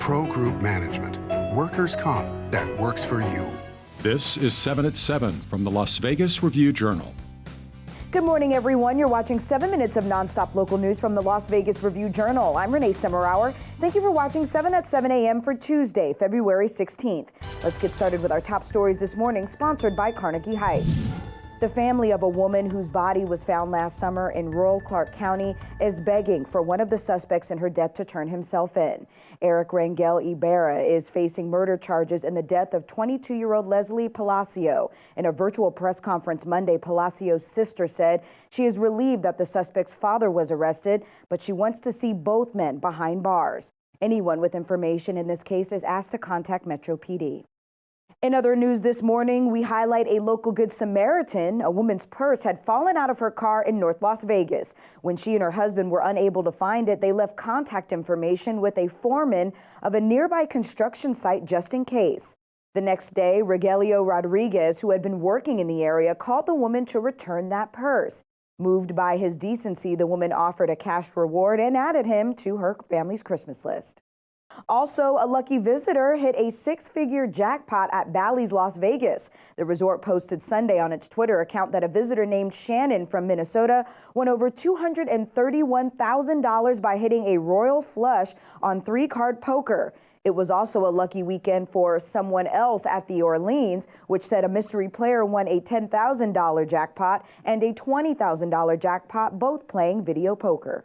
Pro Group Management. Workers' comp that works for you. This is 7 at 7 from the Las Vegas Review-Journal. Good morning, everyone. You're watching 7 minutes of nonstop local news from the Las Vegas Review-Journal. I'm Renee Semmerauer. Thank you for watching 7 at 7 a.m. for Tuesday, February 16th. Let's get started with our top stories this morning, sponsored by Carnegie Heights. The family of a woman whose body was found last summer in rural Clark County is begging for one of the suspects in her death to turn himself in. Eric Rangel Ibarra is facing murder charges in the death of 22-year-old Leslie Palacio. In a virtual press conference Monday, Palacio's sister said she is relieved that the suspect's father was arrested, but she wants to see both men behind bars. Anyone with information in this case is asked to contact Metro PD. In other news this morning, we highlight a local Good Samaritan. A woman's purse had fallen out of her car in North Las Vegas. When she and her husband were unable to find it, they left contact information with a foreman of a nearby construction site just in case. The next day, Rogelio Rodriguez, who had been working in the area, called the woman to return that purse. Moved by his decency, the woman offered a cash reward and added him to her family's Christmas list. Also, a lucky visitor hit a six-figure jackpot at Bally's Las Vegas. The resort posted Sunday on its Twitter account that a visitor named Shannon from Minnesota won over $231,000 by hitting a royal flush on three-card poker. It was also a lucky weekend for someone else at the Orleans, which said a mystery player won a $10,000 jackpot and a $20,000 jackpot, both playing video poker.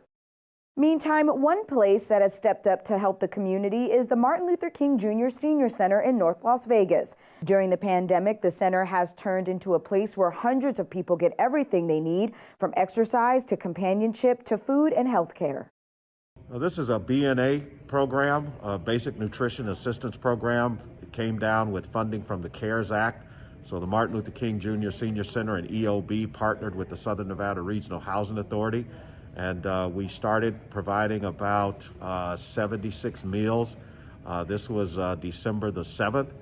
Meantime, one place that has stepped up to help the community is the Martin Luther King Jr. Senior Center in North Las Vegas. During the pandemic, the center has turned into a place where hundreds of people get everything they need, from exercise to companionship to food and health care. This is a BNA program, a basic nutrition assistance program. It came down with funding from the CARES Act. So the Martin Luther King Jr. Senior Center and EOB partnered with the Southern Nevada Regional Housing Authority. And we started providing about 76 meals. This was December the 7th.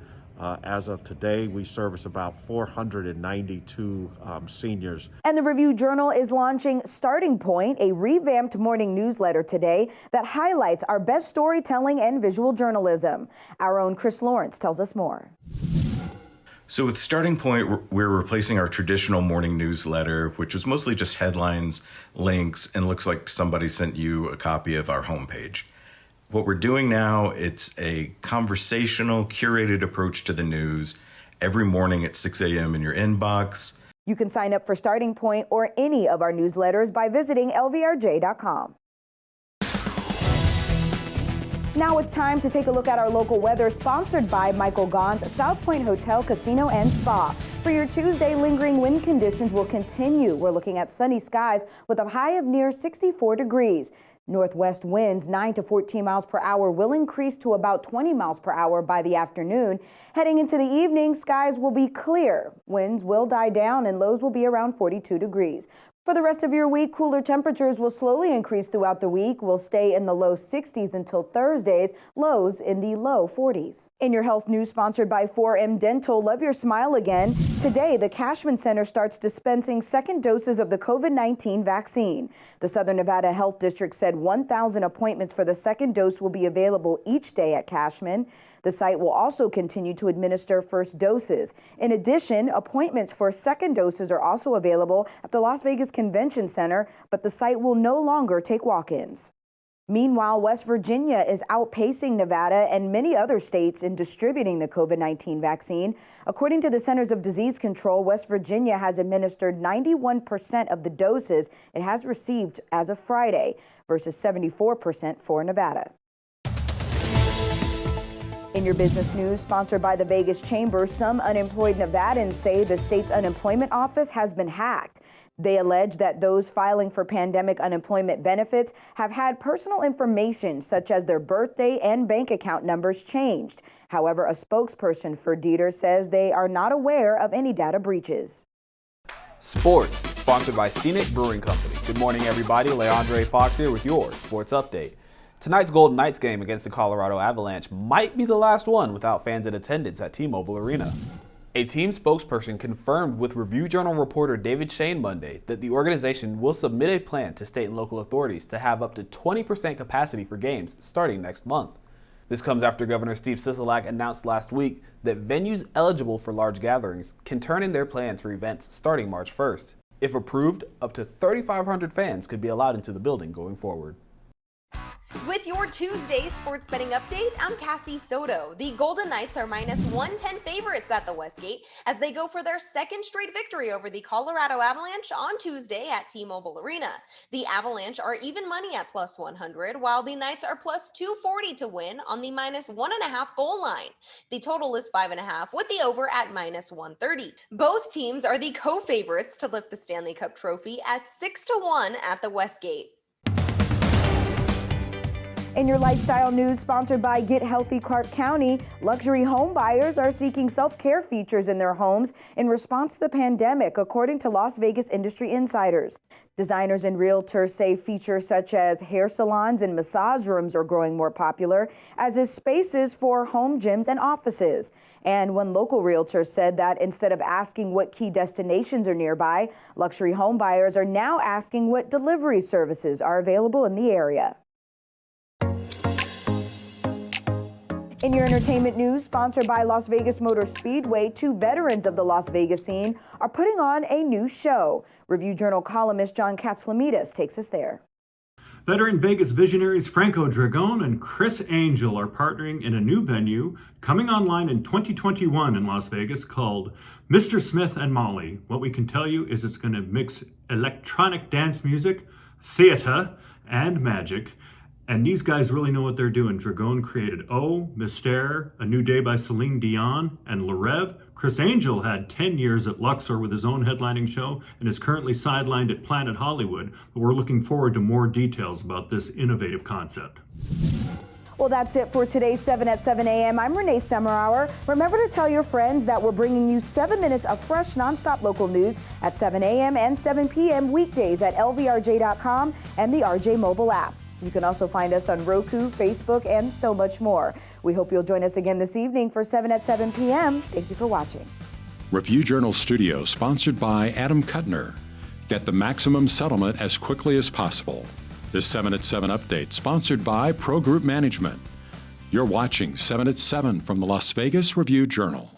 As of today, we service about 492 seniors. And the Review-Journal is launching Starting Point, a revamped morning newsletter today that highlights our best storytelling and visual journalism. Our own Chris Lawrence tells us more. So with Starting Point, we're replacing our traditional morning newsletter, which was mostly just headlines, links, and looks like somebody sent you a copy of our homepage. What we're doing now, it's a conversational, curated approach to the news every morning at 6 a.m. in your inbox. You can sign up for Starting Point or any of our newsletters by visiting lvrj.com. Now it's time to take a look at our local weather, sponsored by Michael Gaughan's South Point Hotel, Casino and Spa. For your Tuesday, lingering wind conditions will continue. We're looking at sunny skies with a high of near 64 degrees. Northwest winds 9 to 14 miles per hour will increase to about 20 miles per hour by the afternoon. Heading into the evening, skies will be clear. Winds will die down and lows will be around 42 degrees. For the rest of your week, cooler temperatures will slowly increase throughout the week. We'll stay in the low 60s until Thursdays, lows in the low 40s. In your health news, sponsored by 4M Dental, love your smile again. Today, the Cashman Center starts dispensing second doses of the COVID-19 vaccine. The Southern Nevada Health District said 1,000 appointments for the second dose will be available each day at Cashman. The site will also continue to administer first doses. In addition, appointments for second doses are also available at the Las Vegas Convention Center, but the site will no longer take walk-ins. Meanwhile, West Virginia is outpacing Nevada and many other states in distributing the COVID-19 vaccine. According to the Centers of Disease Control, West Virginia has administered 91% of the doses it has received as of Friday versus 74% for Nevada. In your business news, sponsored by the Vegas Chamber, some unemployed Nevadans say the state's unemployment office has been hacked. They allege that those filing for pandemic unemployment benefits have had personal information such as their birthday and bank account numbers changed. However, a spokesperson for Detr says they are not aware of any data breaches. Sports, sponsored by Scenic Brewing Company. Good morning, everybody. Leandre Fox here with your sports update. Tonight's Golden Knights game against the Colorado Avalanche might be the last one without fans in attendance at T-Mobile Arena. A team spokesperson confirmed with Review-Journal reporter David Shane Monday that the organization will submit a plan to state and local authorities to have up to 20% capacity for games starting next month. This comes after Governor Steve Sisolak announced last week that venues eligible for large gatherings can turn in their plans for events starting March 1st. If approved, up to 3,500 fans could be allowed into the building going forward. With your Tuesday sports betting update, I'm Cassie Soto. The Golden Knights are -110 favorites at the Westgate as they go for their second straight victory over the Colorado Avalanche on Tuesday at T-Mobile Arena. The Avalanche are even money at +100, while the Knights are +240 to win on the -1.5 goal line. The total is 5.5 with the over at -130. Both teams are the co-favorites to lift the Stanley Cup trophy at 6-1 at the Westgate. In your lifestyle news, sponsored by Get Healthy Clark County, luxury home buyers are seeking self-care features in their homes in response to the pandemic, according to Las Vegas industry insiders. Designers and realtors say features such as hair salons and massage rooms are growing more popular, as is spaces for home gyms and offices. And one local realtor said that instead of asking what key destinations are nearby, luxury home buyers are now asking what delivery services are available in the area. In your entertainment news, sponsored by Las Vegas Motor Speedway, 2 veterans of the Las Vegas scene are putting on a new show. Review Journal columnist John Katslamidas takes us there. Veteran Vegas visionaries Franco Dragone and Chris Angel are partnering in a new venue coming online in 2021 in Las Vegas called Mr. Smith and Molly. What we can tell you is it's going to mix electronic dance music, theater, and magic. And these guys really know what they're doing. Dragone created Oh, Mystère, A New Day by Celine Dion, and Le Rêve. Chris Angel had 10 years at Luxor with his own headlining show and is currently sidelined at Planet Hollywood. But we're looking forward to more details about this innovative concept. Well, that's it for today's 7 at 7 a.m. I'm Renee Semmerauer. Remember to tell your friends that we're bringing you 7 minutes of fresh, nonstop local news at 7 a.m. and 7 p.m. weekdays at lvrj.com and the RJ mobile app. You can also find us on Roku, Facebook, and so much more. We hope you'll join us again this evening for 7 at 7 p.m. Thank you for watching. Review Journal Studio, sponsored by Adam Kuttner. Get the maximum settlement as quickly as possible. This 7 at 7 update, sponsored by Pro Group Management. You're watching 7 at 7 from the Las Vegas Review Journal.